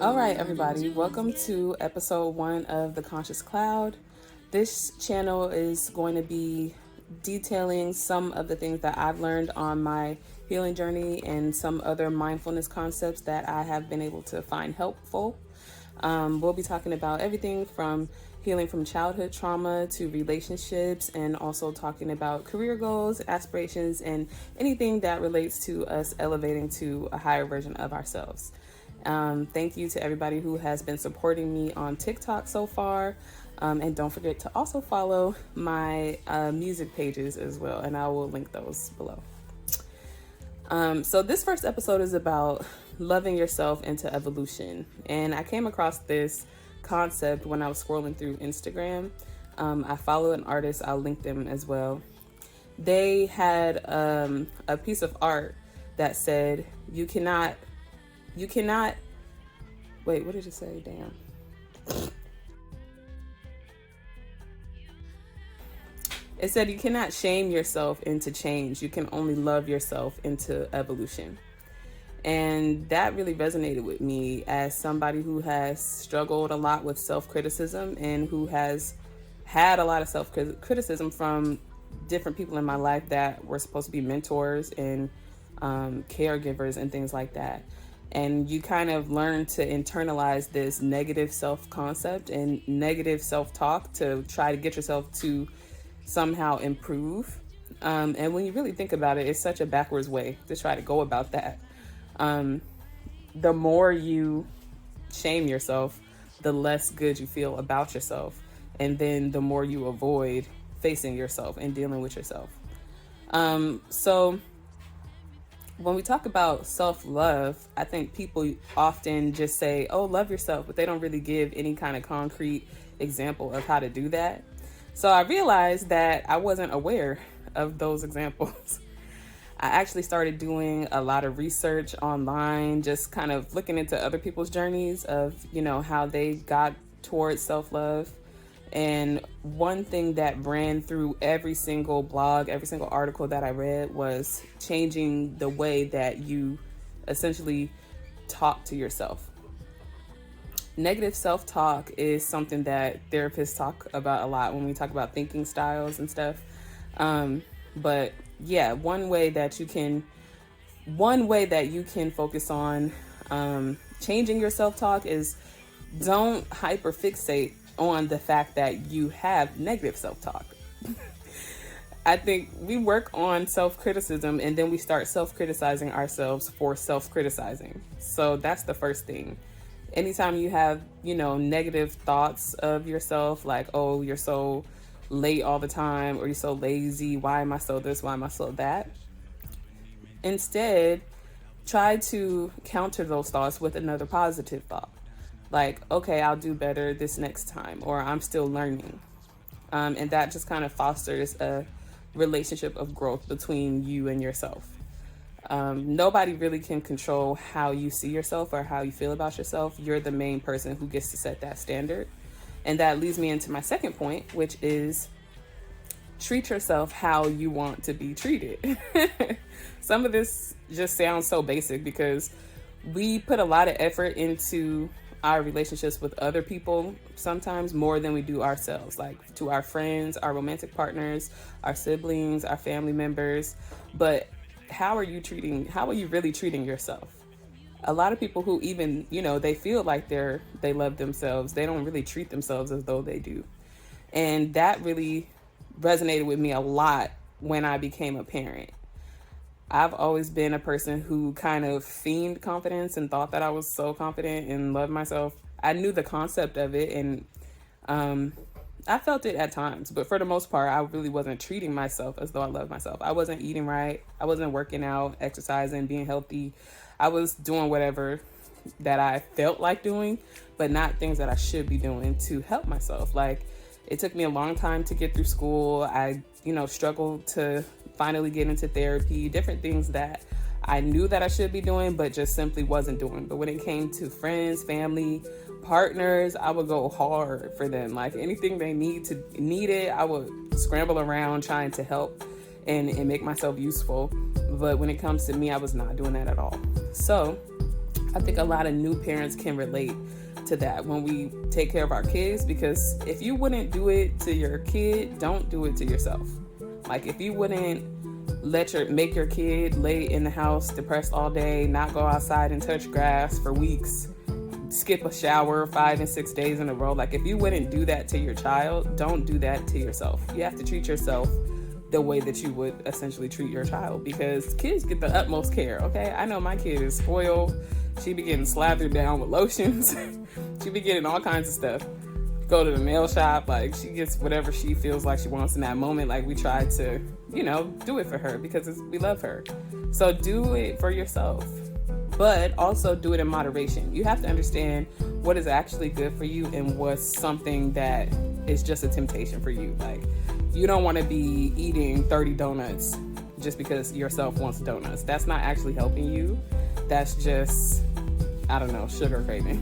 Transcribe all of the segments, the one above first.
All right, everybody, welcome to episode 1 of The Conscious Cloud. This channel is going to be detailing some of the things that I've learned on my healing journey and some other mindfulness concepts that I have been able to find helpful. We'll be talking about everything from healing from childhood trauma to relationships, and also talking about career goals, aspirations, and anything that relates to us elevating to a higher version of ourselves. Thank you to everybody who has been supporting me on TikTok so far. And don't forget to also follow my music pages as well, and I will link those below. So this first episode is about loving yourself into evolution. And I came across this concept when I was scrolling through Instagram. I follow an artist, I'll link them as well. They had a piece of art that said, you cannot, wait, what did it say? Damn. It said you cannot shame yourself into change. You can only love yourself into evolution. And that really resonated with me as somebody who has struggled a lot with self-criticism and who has had a lot of self-criticism from different people in my life that were supposed to be mentors and caregivers and things like that. And you kind of learn to internalize this negative self-concept and negative self-talk to try to get yourself to somehow improve. And when you really think about it, it's such a backwards way to try to go about that. The more you shame yourself, the less good you feel about yourself. And then the more you avoid facing yourself and dealing with yourself. So when we talk about self-love, I think people often just say, oh, love yourself, but they don't really give any kind of concrete example of how to do that. So I realized that I wasn't aware of those examples. I actually started doing a lot of research online, just kind of looking into other people's journeys of, how they got towards self-love. And one thing that ran through every single blog, every single article that I read was changing the way that you essentially talk to yourself. Negative self-talk is something that therapists talk about a lot when we talk about thinking styles and stuff. But yeah, one way that you can focus on changing your self-talk is don't hyperfixate on the fact that you have negative self-talk. I think we work on self-criticism and then we start self-criticizing ourselves for self-criticizing. So that's the first thing. Anytime you have, negative thoughts of yourself, like, oh, you're so late all the time, or you're so lazy, why am I so this, why am I so that? Instead, try to counter those thoughts with another positive thought. Like, okay, I'll do better this next time, or I'm still learning. And that just kind of fosters a relationship of growth between you and yourself. Nobody really can control how you see yourself or how you feel about yourself. You're the main person who gets to set that standard. And that leads me into my second point, which is treat yourself how you want to be treated. Some of this just sounds so basic because we put a lot of effort into our relationships with other people, sometimes more than we do ourselves, like to our friends, our romantic partners, our siblings, our family members. But how are you really treating yourself? A lot of people who even, they feel like they love themselves, they don't really treat themselves as though they do. And that really resonated with me a lot when I became a parent. I've always been a person who kind of feigned confidence and thought that I was so confident and loved myself. I knew the concept of it, and I felt it at times, but for the most part, I really wasn't treating myself as though I loved myself. I wasn't eating right. I wasn't working out, exercising, being healthy. I was doing whatever that I felt like doing, but not things that I should be doing to help myself. Like, it took me a long time to get through school. I, struggled to finally get into therapy, different things that I knew that I should be doing, but just simply wasn't doing. But when it came to friends, family, partners, I would go hard for them. Like, anything they needed, I would scramble around trying to help and make myself useful. But when it comes to me, I was not doing that at all. So I think a lot of new parents can relate to that when we take care of our kids, because if you wouldn't do it to your kid, don't do it to yourself. Like if you wouldn't make your kid lay in the house depressed all day, not go outside and touch grass for weeks, skip a shower 5 and 6 days in a row, like if you wouldn't do that to your child, don't do that to yourself. You have to treat yourself the way that you would essentially treat your child, because kids get the utmost care. Okay, I know my kid is spoiled. She be getting slathered down with lotions. She be getting all kinds of stuff. Go to the nail shop, like she gets whatever she feels like she wants in that moment. Like we try to, do it for her because we love her. So do it for yourself, but also do it in moderation. You have to understand what is actually good for you and what's something that is just a temptation for you. Like you don't want to be eating 30 donuts just because yourself wants donuts. That's not actually helping you. That's just, I don't know, sugar craving.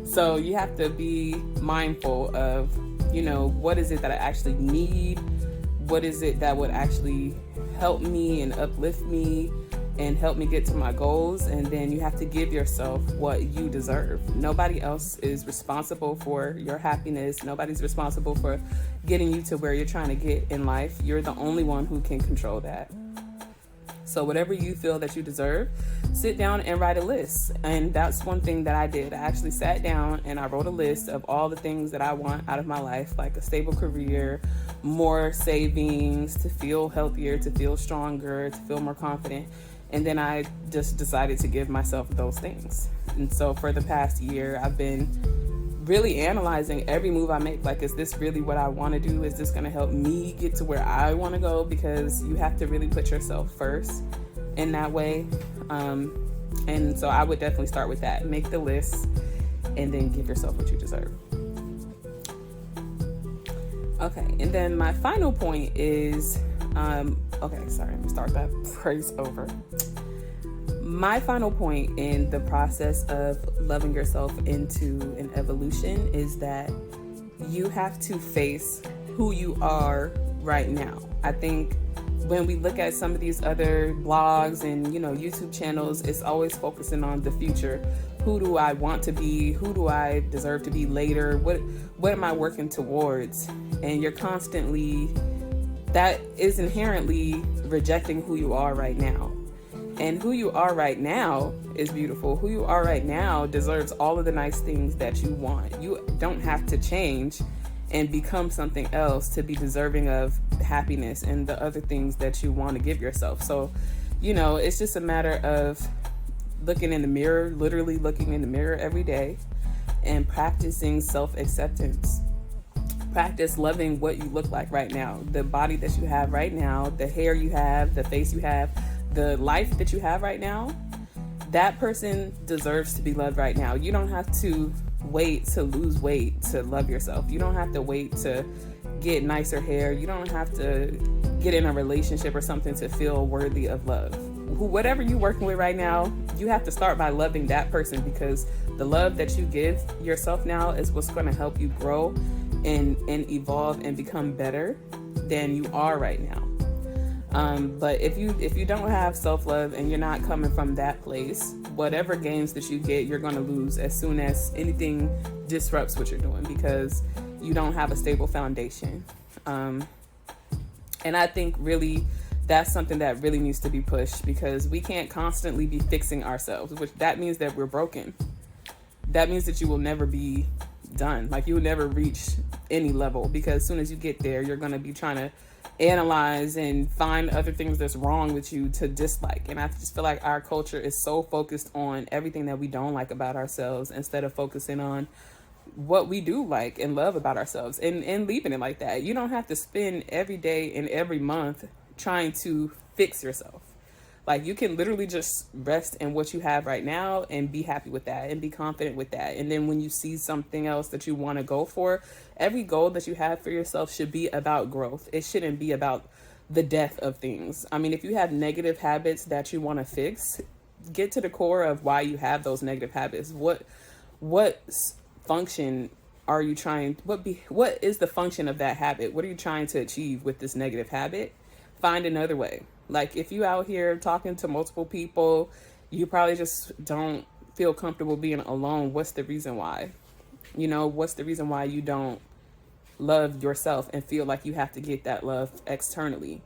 So you have to be mindful of, what is it that I actually need? What is it that would actually help me and uplift me and help me get to my goals? And then you have to give yourself what you deserve. Nobody else is responsible for your happiness. Nobody's responsible for getting you to where you're trying to get in life. You're the only one who can control that. So whatever you feel that you deserve, sit down and write a list. And that's one thing that I did. I actually sat down and I wrote a list of all the things that I want out of my life, like a stable career, more savings, to feel healthier, to feel stronger, to feel more confident. And then I just decided to give myself those things. And so for the past year, I've been really analyzing every move I make. Like, is this really what I want to do? Is this going to help me get to where I want to go? Because you have to really put yourself first in that way. And so I would definitely start with that. Make the list and then give yourself what you deserve. Okay, and then my final point is, let me start that phrase over. My final point in the process of loving yourself into an evolution is that you have to face who you are right now. I think when we look at some of these other blogs and, YouTube channels, it's always focusing on the future. Who do I want to be? Who do I deserve to be later? What am I working towards? And you're constantly, that is inherently rejecting who you are right now. And who you are right now is beautiful. Who you are right now deserves all of the nice things that you want. You don't have to change and become something else to be deserving of happiness and the other things that you want to give yourself. So, it's just a matter of looking in the mirror, literally looking in the mirror every day and practicing self-acceptance. Practice loving what you look like right now, the body that you have right now, the hair you have, the face you have, the life that you have right now. That person deserves to be loved right now. You don't have to wait to lose weight to love yourself. You don't have to wait to get nicer hair. You don't have to get in a relationship or something to feel worthy of love. Whatever you're working with right now, you have to start by loving that person, because the love that you give yourself now is what's going to help you grow and evolve and become better than you are right now. But if you don't have self-love and you're not coming from that place, whatever gains that you get, you're going to lose as soon as anything disrupts what you're doing, because you don't have a stable foundation. And I think really that's something that really needs to be pushed, because we can't constantly be fixing ourselves, which that means that we're broken. That means that you will never be done. Like, you will never reach any level, because as soon as you get there, you're going to be trying to analyze and find other things that's wrong with you to dislike. And I just feel like our culture is so focused on everything that we don't like about ourselves, instead of focusing on what we do like and love about ourselves, and leaving it like that. You don't have to spend every day and every month trying to fix yourself. Like, you can literally just rest in what you have right now and be happy with that and be confident with that. And then when you see something else that you want to go for, every goal that you have for yourself should be about growth. It shouldn't be about the death of things. I mean, if you have negative habits that you want to fix, get to the core of why you have those negative habits. What function are you trying, what is the function of that habit? What are you trying to achieve with this negative habit? Find another way. Like, if you out here talking to multiple people, you probably just don't feel comfortable being alone, what's the reason why? You know, what's the reason why you don't love yourself and feel like you have to get that love externally?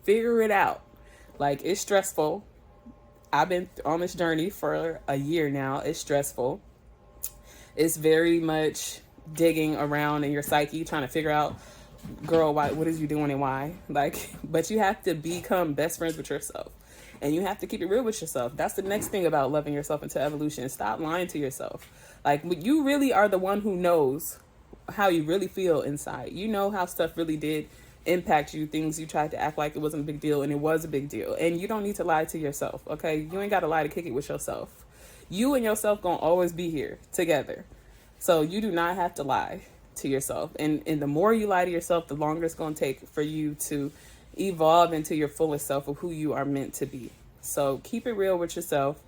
Figure it out. Like, it's stressful. I've been on this journey for a year now. It's stressful. It's very much digging around in your psyche, trying to figure out, girl, why, what is you doing and why? Like, but you have to become best friends with yourself. And you have to keep it real with yourself. That's the next thing about loving yourself into evolution. Stop lying to yourself. Like, you really are the one who knows how you really feel inside. You know how stuff really did impact you, things you tried to act like it wasn't a big deal, and it was a big deal. And you don't need to lie to yourself, okay? You ain't got to lie to kick it with yourself. You and yourself gonna always be here together. So you do not have to lie to yourself. And the more you lie to yourself, the longer it's gonna take for you to evolve into your fullest self of who you are meant to be. So keep it real with yourself.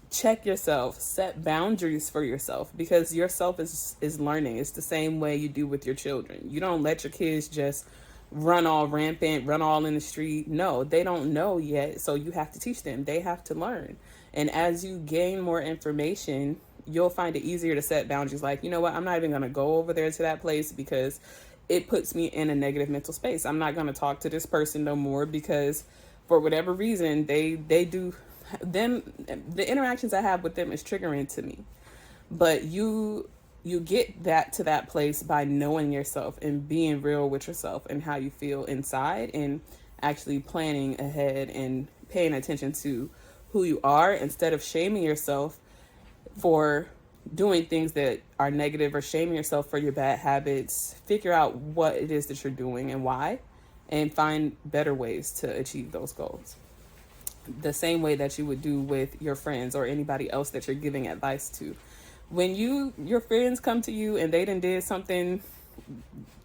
Check yourself, set boundaries for yourself, because yourself is learning. It's the same way you do with your children. You don't let your kids just run all rampant, run all in the street. No, they don't know yet. So you have to teach them. They have to learn. And as you gain more information, you'll find it easier to set boundaries. Like, you know what? I'm not even going to go over there to that place because it puts me in a negative mental space. I'm not going to talk to this person no more because for whatever reason, they do them. The interactions I have with them is triggering to me. But you get that to that place by knowing yourself and being real with yourself and how you feel inside, and actually planning ahead and paying attention to who you are instead of shaming yourself for doing things that are negative or shaming yourself for your bad habits. Figure out what it is that you're doing and why, and find better ways to achieve those goals. The same way that you would do with your friends or anybody else that you're giving advice to. When your friends come to you and they done did something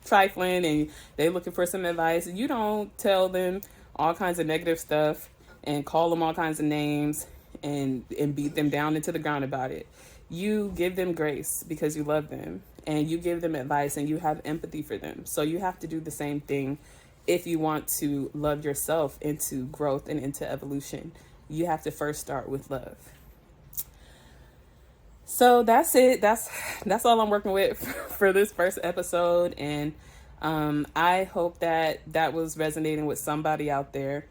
trifling and they looking for some advice, you don't tell them all kinds of negative stuff and call them all kinds of names and beat them down into the ground about it. You give them grace because you love them, and you give them advice and you have empathy for them. So you have to do the same thing if you want to love yourself into growth and into evolution. You have to first start with love. So that's it. That's all I'm working with for this first episode. And I hope that was resonating with somebody out there.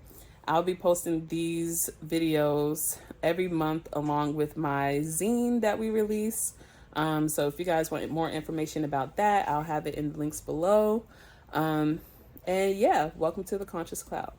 I'll be posting these videos every month along with my zine that we release. So if you guys want more information about that, I'll have it in the links below. And yeah, welcome to the Conscious Cloud.